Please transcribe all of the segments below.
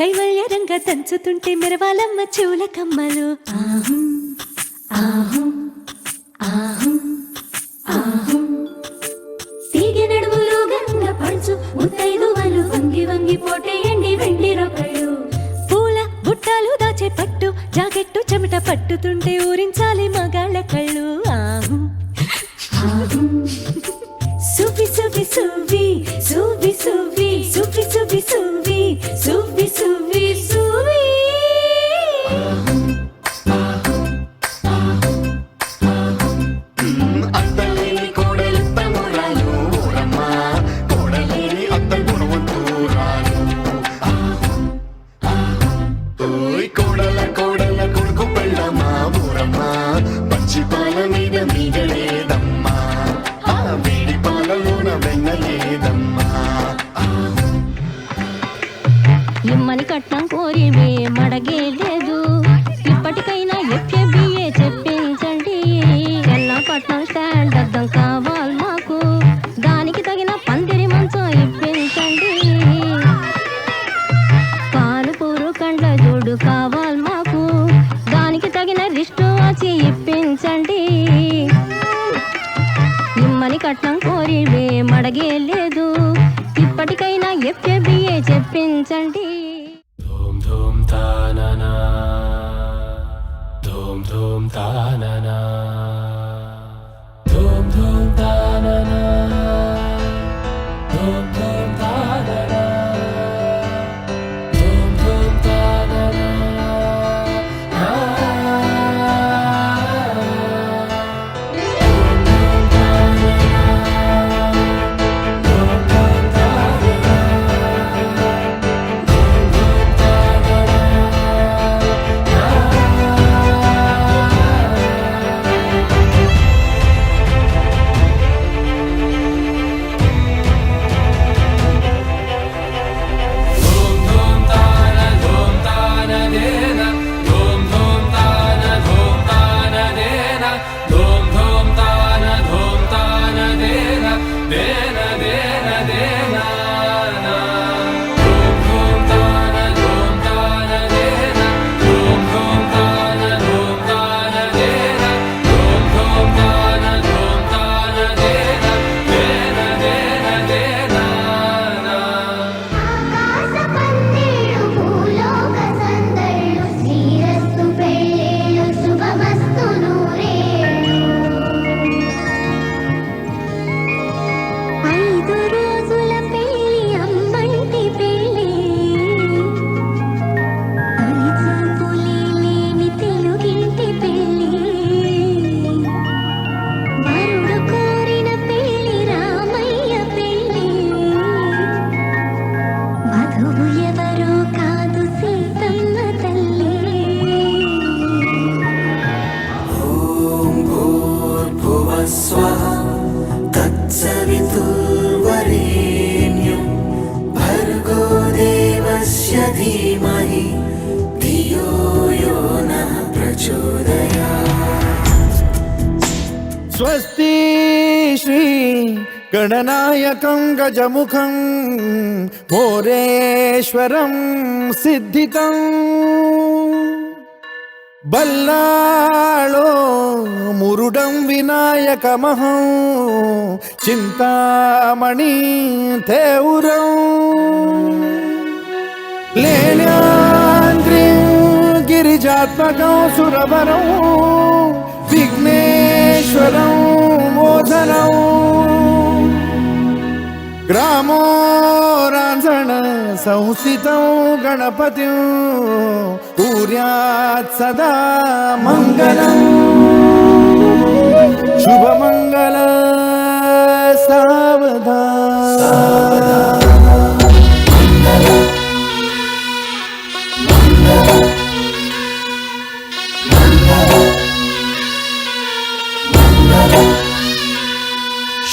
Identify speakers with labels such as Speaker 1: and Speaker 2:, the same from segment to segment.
Speaker 1: కైవల్యరంగా దంచుతుంటే మెరవాలమ్మ చెవుల కమ్మలు. ఆహం ఆహం ఆహం ఆహం తీగె నడుములు గంగ పడుచు ముత్తైదువలు వంగి వంగి పోటేయండి వెండి రొకళ్ళు. పూల బుట్టాలు దాచే పట్టు జాకెట్టు చెమట పట్టుతుంటే ఊరించాలి మగాళ్ళ కళ్ళు. ఆహం ఆహం సువి సువి సువి సువి సువి సువి సువి సువి సువి సువి సువి.
Speaker 2: అత్తలేని కోడలు తమ్మురాలు ఊరమ్మ, కోడలేని అత్త గుణవంతురాలు. కోడల కోడల కొడుకు పెళ్ళమ్మా ఊరమ్మ, పచ్చి పాల మీద మీగలేదమ్మా, ఆ వేడి పాలలోన వెన్నలేదమ్మా.
Speaker 3: ఇమ్మని కట్నం కోరివే మడగే లేదు, ఇప్పటికైనా ఎఫ్ఏబిఏ చెప్పించండి. ఎల్లా పట్నం స్టాండ్ అద్దం కావాలి మాకు, దానికి తగిన పందిరి మంచం ఇప్పించండి. పాలు పూరు కండ్ల జోడు కావాలి మాకు, దానికి తగిన రిస్టు వాచి ఇప్పించండి. ఇమ్మని కట్నం కోరివే మడగే లేదు, ఇప్పటికైనా ఎఫ్ఏబిఏ చెప్పించండి.
Speaker 4: ధూమ్ ధూమ్ తాననా ధూమ్ ధూమ్ తాననా ధూమ్ ధూమ్ తాననా ధూమ్ ధూమ్ తాననా ధూమ్ ధూమ్ తాననా.
Speaker 2: तत्सवितुर्वरेण्यं भर्गो देवस्य धीमहि धियो यो नः प्रचोदयात्.
Speaker 5: स्वस्ति श्री गणनायकं गजमुखं मोरेश्वरं सिद्धितं बल्लाळो मुरुडं विनायकमहं चिन्तामणि तेउरं लेल्याद्रिं गिरिजात्मकं सुरवरं विघ्नेश्वरं मोदनं ग्रामोरांसण संस्थितं गणपतिं कुर्यात् सदा मङ्गलम्. शुभमङ्गल सावधान.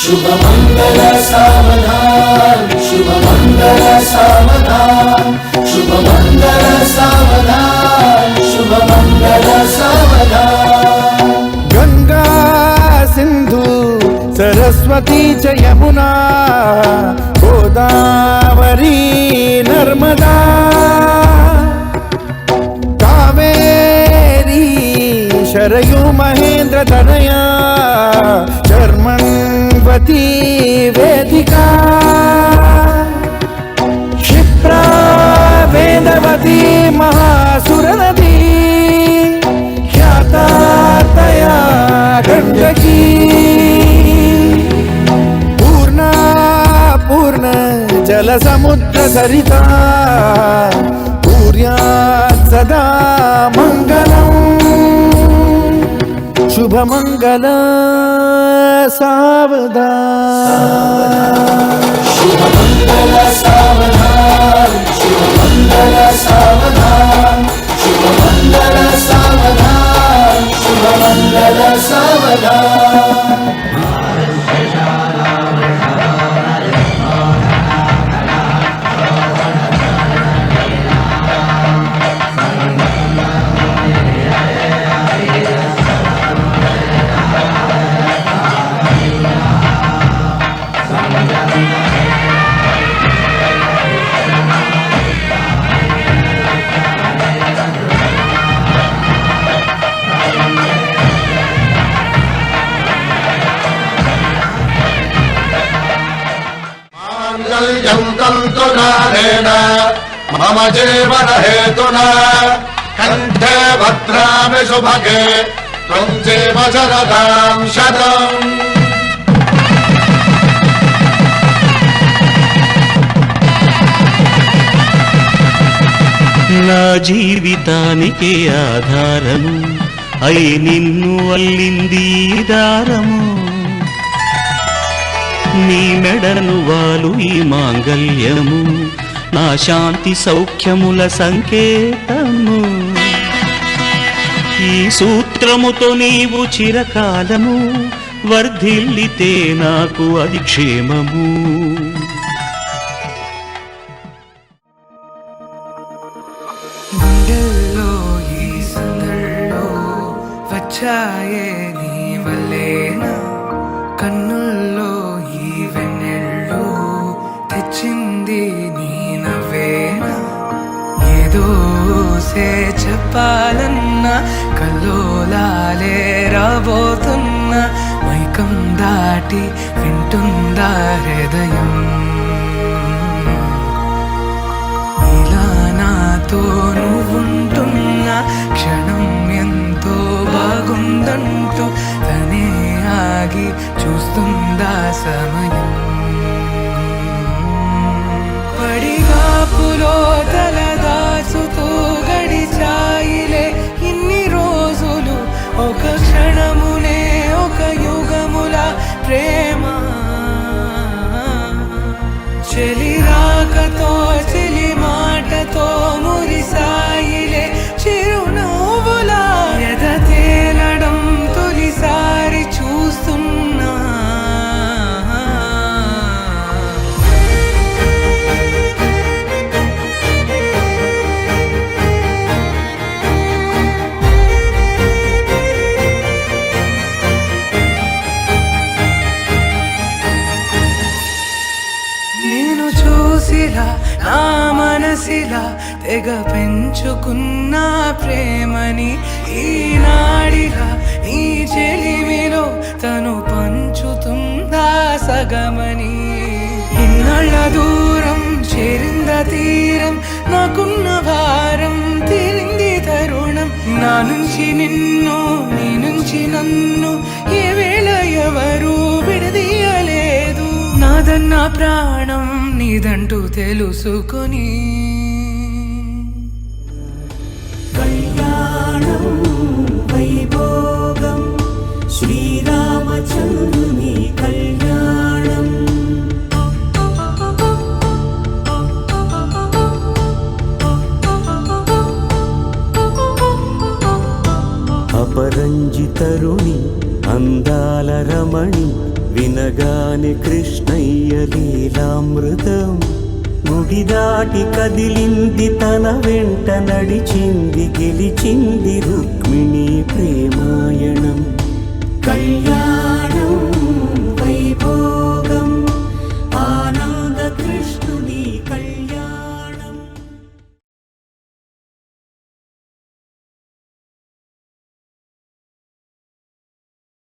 Speaker 2: शुभमङ्गल सावधान, शुभमङ्गल सावधान, शुभमङ्गल सावधान, शुभमङ्गल सावधान.
Speaker 5: गंगा सिंधु सरस्वती च यमुना गोदावरी नर्मदा శరయు మహేంద్ర తనయా చర్మన్వతీ వేదికా క్షిప్రా వేదవతీ మహాసురనదీ ఖ్యాతాతయా గండకీ పూర్ణా పూర్ణ జల సముద్ర సరితా పూర్యాత్ సదా మంగళం శుభమంగళ సావధాన్
Speaker 2: शुभमंगल सावधान शुभमंगल सावधान शुभमंगल सावधान शुभमंगल सावधान
Speaker 6: तन्तुकारेण मम जीवन हेतुना कण्ठे भद्रामि शुभगे त्वं जीव शरदां शतम्
Speaker 7: నా జీవితానికి ఆధారము అయి నిన్ను అల్లింది ఈ దారము నీ మెడను వాలు ఈ మాంగల్యము నా శాంతి సౌఖ్యముల సంకేతము ఈ సూత్రముతో నీవు చిరకాలము వర్ధిల్లితే నాకు అది క్షేమము
Speaker 8: గుండెల్లో ఈ సందల్లో వచ్చాయే నీ వల్లేనా కన్నుల్లో ఈ వెన్నెళ్ళు తెచ్చింది నీ నవ్వేనా ఏదో సే చెప్పాలన్నా కల్లోలాలే రాబోతున్నా మైకం దాటి వింటుందా హృదయం నాతో నువ్వుంటున్న క్షణం ఎంతో బాగుందంటూ తనే ఆగి చూస్తుందా సమయం పడిగాపులో తలదాచుతూ గడిచాయిలే ఇన్ని రోజులు ఒక క్షణమునే ఒక యుగముల ప్రేమ చెలి రాకతో చెలి మాటతో మురిసాయిలే చిరునవ్వులా ఎద తేలడం తొలిసారి చూస్తున్నా నేను చూసిలా నా మనసిలా తెగ పెంచుకున్న ప్రేమని ఈనాడిలా ఈ చెలిమిలో తను పంచుతుందా సగమని ఇన్నాళ్ళ దూరం చేరింద తీరం నాకున్న భారం తీరింది తరుణం నా నుంచి నిన్ను నీ నుంచి నన్ను ఏ వేళ ఎవరు విడదీయలేదు నాదన్న ప్రాణం నీదంటూ తెలుసుకొని
Speaker 2: కళ్యాణం వైభోగం శ్రీరామచంద్రుని కళ్యాణం
Speaker 7: అపరంజి తరుణి అందాల రమణి వినగానే కృష్ణయ్య లీలామృతం గుడి దాటి కదిలింది తన వెంట నడిచింది గెలిచింది రుక్మిణి ప్రేమాయణం
Speaker 2: కళ్యాణం వైభోగం